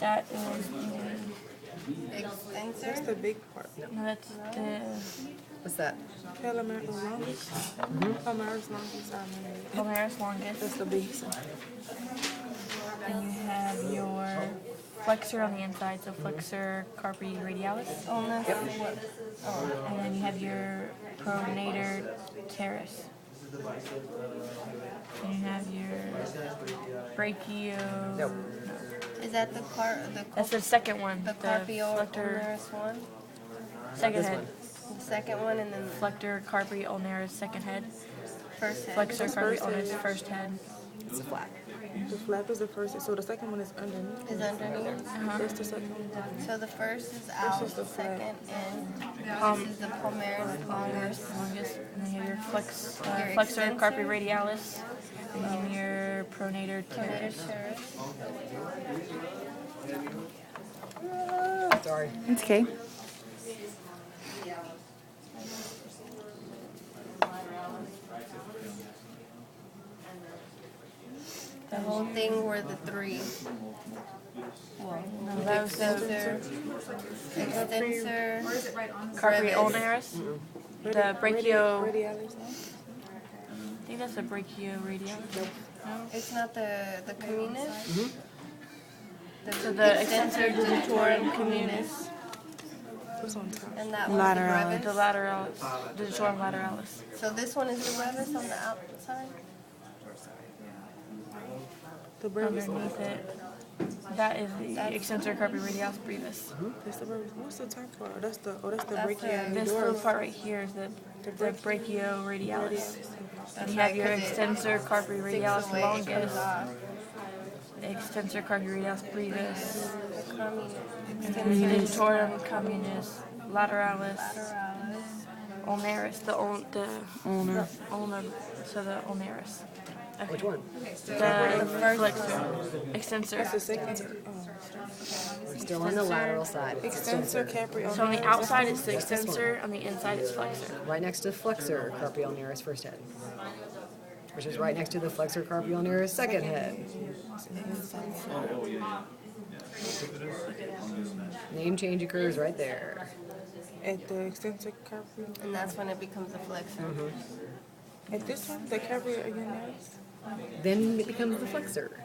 That is Extensor? That's the big part. no, that's the What's that? Palmaris longest. Palmaris longest. palmaris longus. That's the biggest one. And you have your flexor on the inside, so flexor carpi radialis. Oh, no. What? And then you have your pronator teres. And you have your brachio. Nope. Is that the That's the second one. the flector, carpio one? second This head. one. The second one, and then Flector carpi ulnaris, second head. first head. Flexor That's carpi first ulnaris, head. first head. It's a flap. The flap is the first, so the second one is underneath. Is underneath. That's the second one. So the first is out, is the flap. second in. This is the palmaris longus. Longus. And then you have your Your flexor extensor. carpi radialis. And then your pronator teres. Sorry. It's okay. The whole thing were the three. Well, that was extensor, Carpi brevis. ulnaris. The brachio. Radialis, no? I think that's the brachio radialis. No? It's not the communis? So the extensor digitorum communis. What's on top? And that one's Lateralis. the The brevis. lateralis. Digitorum lateralis. So this one is the brevis on the outside? The brevis. Underneath it. That is the extensor carpi radialis brevis. That's the brevis. What's the top part? That's the That's brachio. This little part right here is the brachio radialis. And you have your extensor carpi radialis longus, extensor carpi radialis brevis, and then digitorum communis, lateralis, ulnaris, the ulnar, so the ulnaris. Okay. Which one? The flexor, extensor. That's the second. We're still on the lateral side. It's Extensor capri. So on the outside it's the extensor, on the inside it's flexor. right next to flexor carpi ulnaris first head, which is right next to the flexor carpi ulnaris second head. Name change occurs right there. At the extensor capri. And that's when it becomes the flexor. At this one, the capri ulnaris. Then it becomes the flexor.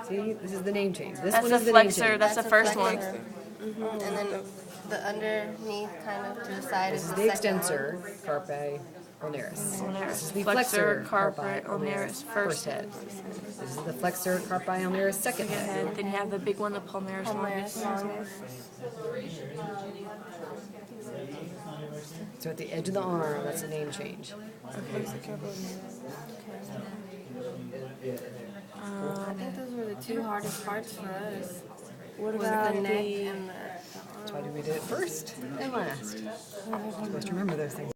See, this is the name change. This That's one the is the flexor, name change. that's the first one. And then the underneath, kind of to the side, This is is the the second one. extensor carpi ulnaris. This Ulnaris, is the flexor flexor carpi carpi ulnaris, first head. This is the flexor carpi ulnaris second head. Head. Then you have the big one, the palmaris longus. So at the edge of the arm, that's the name change. I think those were the two hardest parts for us. What Was about the neck the and the That's why we did it first and last. You're supposed to remember those things.